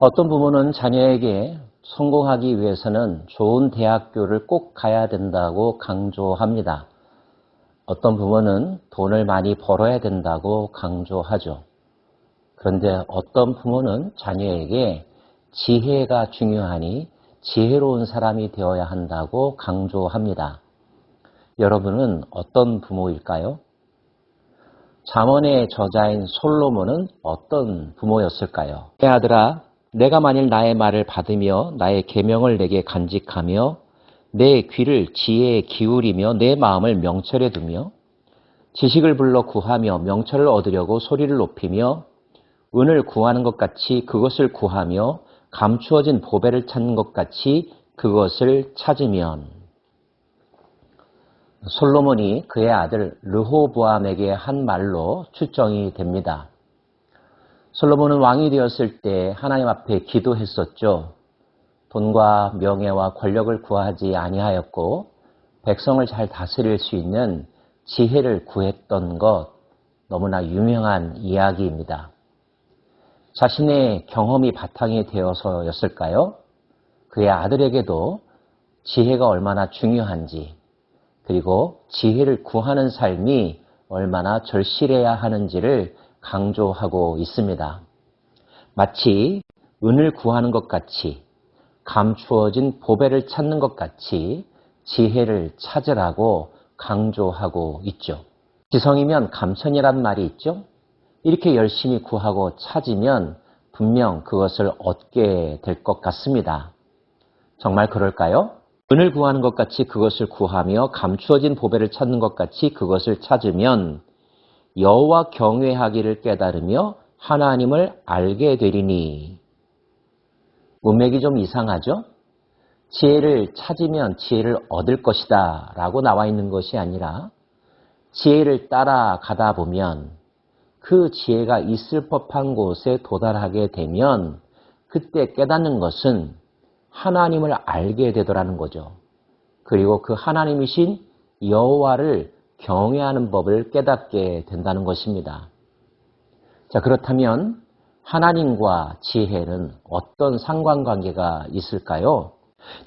어떤 부모는 자녀에게 성공하기 위해서는 좋은 대학교를 꼭 가야 된다고 강조합니다. 어떤 부모는 돈을 많이 벌어야 된다고 강조하죠. 그런데 어떤 부모는 자녀에게 지혜가 중요하니 지혜로운 사람이 되어야 한다고 강조합니다. 여러분은 어떤 부모일까요? 잠언의 저자인 솔로몬은 어떤 부모였을까요? 내 아들아, 내가 만일 나의 말을 받으며 나의 계명을 내게 간직하며 내 귀를 지혜에 기울이며 내 마음을 명철에 두며 지식을 불러 구하며 명철을 얻으려고 소리를 높이며 은을 구하는 것 같이 그것을 구하며 감추어진 보배를 찾는 것 같이 그것을 찾으면. 솔로몬이 그의 아들 르호보암에게 한 말로 추정이 됩니다. 솔로몬은 왕이 되었을 때 하나님 앞에 기도했었죠. 돈과 명예와 권력을 구하지 아니하였고 백성을 잘 다스릴 수 있는 지혜를 구했던 것, 너무나 유명한 이야기입니다. 자신의 경험이 바탕이 되어서였을까요? 그의 아들에게도 지혜가 얼마나 중요한지, 그리고 지혜를 구하는 삶이 얼마나 절실해야 하는지를 강조하고 있습니다. 마치 은을 구하는 것 같이, 감추어진 보배를 찾는 것 같이 지혜를 찾으라고 강조하고 있죠. 지성이면 감천이란 말이 있죠. 이렇게 열심히 구하고 찾으면 분명 그것을 얻게 될 것 같습니다. 정말 그럴까요? 은을 구하는 것 같이 그것을 구하며 감추어진 보배를 찾는 것 같이 그것을 찾으면 여호와 경외하기를 깨달으며 하나님을 알게 되리니. 문맥이 좀 이상하죠? 지혜를 찾으면 지혜를 얻을 것이다 라고 나와 있는 것이 아니라 지혜를 따라가다 보면 그 지혜가 있을 법한 곳에 도달하게 되면 그때 깨닫는 것은 하나님을 알게 되더라는 거죠. 그리고 그 하나님이신 여호와를 경외하는 법을 깨닫게 된다는 것입니다. 자, 그렇다면 하나님과 지혜는 어떤 상관관계가 있을까요?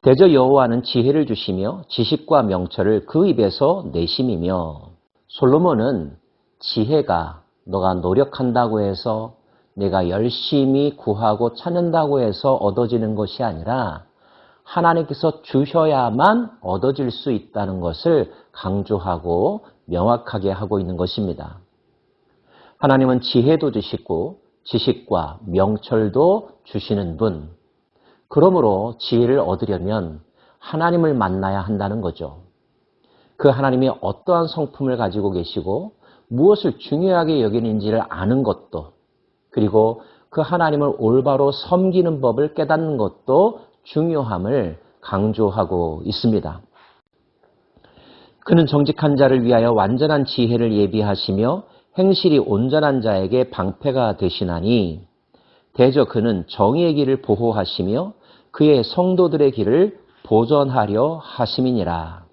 대저 여호와는 지혜를 주시며 지식과 명철을 그 입에서 내심이며, 솔로몬은 지혜가 너가 노력한다고 해서 내가 열심히 구하고 찾는다고 해서 얻어지는 것이 아니라 하나님께서 주셔야만 얻어질 수 있다는 것을 강조하고 명확하게 하고 있는 것입니다. 하나님은 지혜도 주시고 지식과 명철도 주시는 분. 그러므로 지혜를 얻으려면 하나님을 만나야 한다는 거죠. 그 하나님이 어떠한 성품을 가지고 계시고 무엇을 중요하게 여기는지를 아는 것도, 그리고 그 하나님을 올바로 섬기는 법을 깨닫는 것도 중요함을 강조하고 있습니다. 그는 정직한 자를 위하여 완전한 지혜를 예비하시며 행실이 온전한 자에게 방패가 되시나니, 대저 그는 정의의 길을 보호하시며 그의 성도들의 길을 보전하려 하심이니라.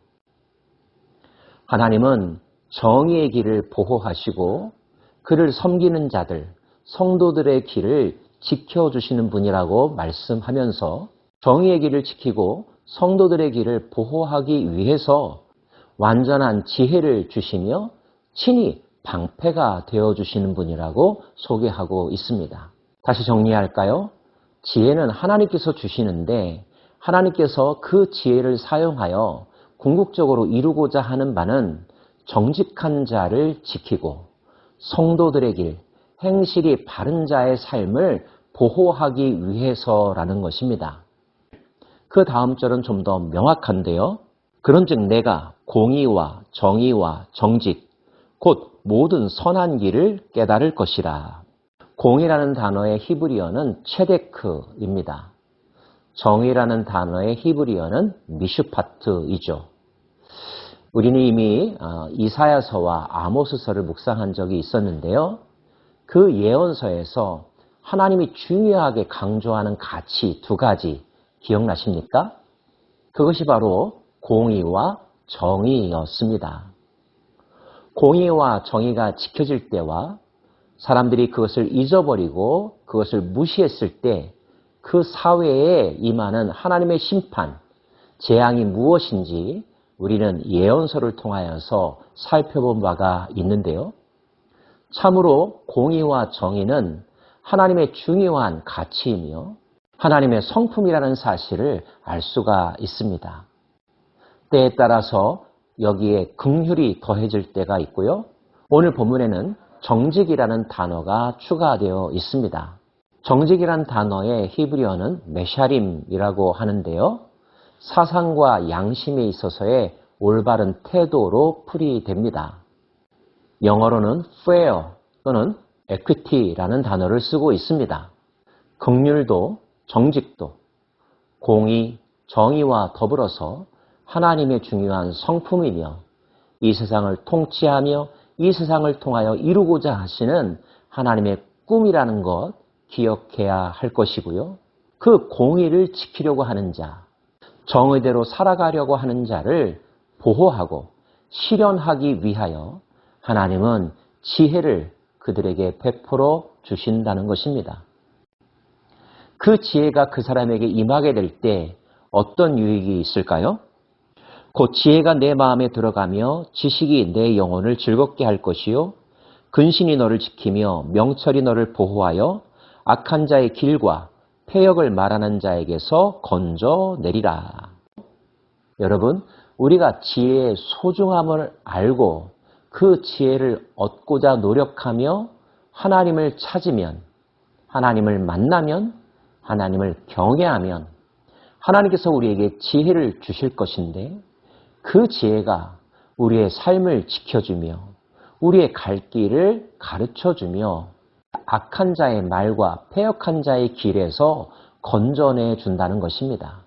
하나님은 정의의 길을 보호하시고 그를 섬기는 자들, 성도들의 길을 지켜주시는 분이라고 말씀하면서 정의의 길을 지키고 성도들의 길을 보호하기 위해서 완전한 지혜를 주시며 친히 방패가 되어주시는 분이라고 소개하고 있습니다. 다시 정리할까요? 지혜는 하나님께서 주시는데 하나님께서 그 지혜를 사용하여 궁극적으로 이루고자 하는 바는 정직한 자를 지키고 성도들의 길, 행실이 바른 자의 삶을 보호하기 위해서라는 것입니다. 그 다음 절은 좀 더 명확한데요. 그런즉 내가 공의와 정의와 정직, 곧 모든 선한 길을 깨달을 것이라. 공의라는 단어의 히브리어는 체데크입니다. 정의라는 단어의 히브리어는 미슈파트이죠. 우리는 이미 이사야서와 아모스서를 묵상한 적이 있었는데요. 그 예언서에서 하나님이 중요하게 강조하는 가치 두 가지 기억나십니까? 그것이 바로 공의와 정의였습니다. 공의와 정의가 지켜질 때와 사람들이 그것을 잊어버리고 그것을 무시했을 때 그 사회에 임하는 하나님의 심판, 재앙이 무엇인지 우리는 예언서를 통하여서 살펴본 바가 있는데요. 참으로 공의와 정의는 하나님의 중요한 가치이며 하나님의 성품이라는 사실을 알 수가 있습니다. 때에 따라서 여기에 긍휼이 더해질 때가 있고요. 오늘 본문에는 정직이라는 단어가 추가되어 있습니다. 정직이라는 단어의 히브리어는 메샤림이라고 하는데요. 사상과 양심에 있어서의 올바른 태도로 풀이됩니다. 영어로는 fair 또는 equity라는 단어를 쓰고 있습니다. 긍휼도 정직도 공의, 정의와 더불어서 하나님의 중요한 성품이며 이 세상을 통치하며 이 세상을 통하여 이루고자 하시는 하나님의 꿈이라는 것 기억해야 할 것이고요. 그 공의를 지키려고 하는 자, 정의대로 살아가려고 하는 자를 보호하고 실현하기 위하여 하나님은 지혜를 그들에게 베풀어 주신다는 것입니다. 그 지혜가 그 사람에게 임하게 될 때 어떤 유익이 있을까요? 곧 지혜가 내 마음에 들어가며 지식이 내 영혼을 즐겁게 할 것이요 근신이 너를 지키며 명철이 너를 보호하여 악한 자의 길과 패역을 말하는 자에게서 건져내리라. 여러분, 우리가 지혜의 소중함을 알고 그 지혜를 얻고자 노력하며 하나님을 찾으면, 하나님을 만나면, 하나님을 경외하면 하나님께서 우리에게 지혜를 주실 것인데 그 지혜가 우리의 삶을 지켜주며 우리의 갈 길을 가르쳐주며 악한 자의 말과 패역한 자의 길에서 건져내 준다는 것입니다.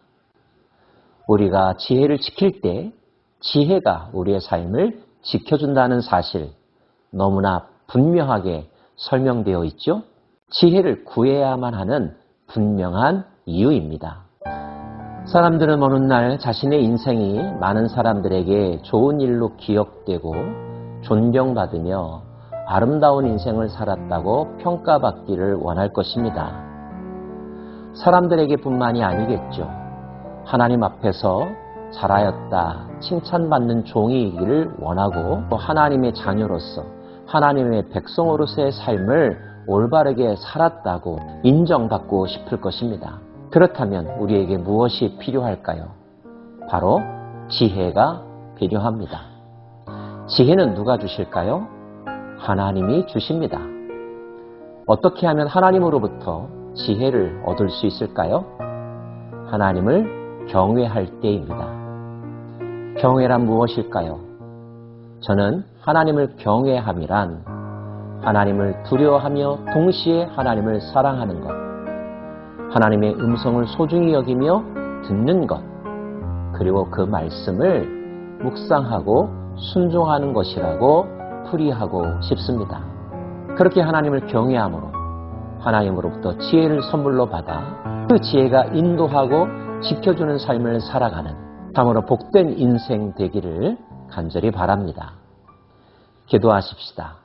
우리가 지혜를 지킬 때 지혜가 우리의 삶을 지켜준다는 사실 너무나 분명하게 설명되어 있죠. 지혜를 구해야만 하는 분명한 이유입니다. 사람들은 어느 날 자신의 인생이 많은 사람들에게 좋은 일로 기억되고 존경받으며 아름다운 인생을 살았다고 평가받기를 원할 것입니다. 사람들에게 뿐만이 아니겠죠. 하나님 앞에서 잘하였다, 칭찬받는 종이기를 원하고 또 하나님의 자녀로서 하나님의 백성으로서의 삶을 올바르게 살았다고 인정받고 싶을 것입니다. 그렇다면 우리에게 무엇이 필요할까요? 바로 지혜가 필요합니다. 지혜는 누가 주실까요? 하나님이 주십니다. 어떻게 하면 하나님으로부터 지혜를 얻을 수 있을까요? 하나님을 경외할 때입니다. 경외란 무엇일까요? 저는 하나님을 경외함이란 하나님을 두려워하며 동시에 하나님을 사랑하는 것, 하나님의 음성을 소중히 여기며 듣는 것, 그리고 그 말씀을 묵상하고 순종하는 것이라고 풀이하고 싶습니다. 그렇게 하나님을 경외함으로 하나님으로부터 지혜를 선물로 받아 그 지혜가 인도하고 지켜주는 삶을 살아가는 참으로 복된 인생 되기를 간절히 바랍니다. 기도하십시다.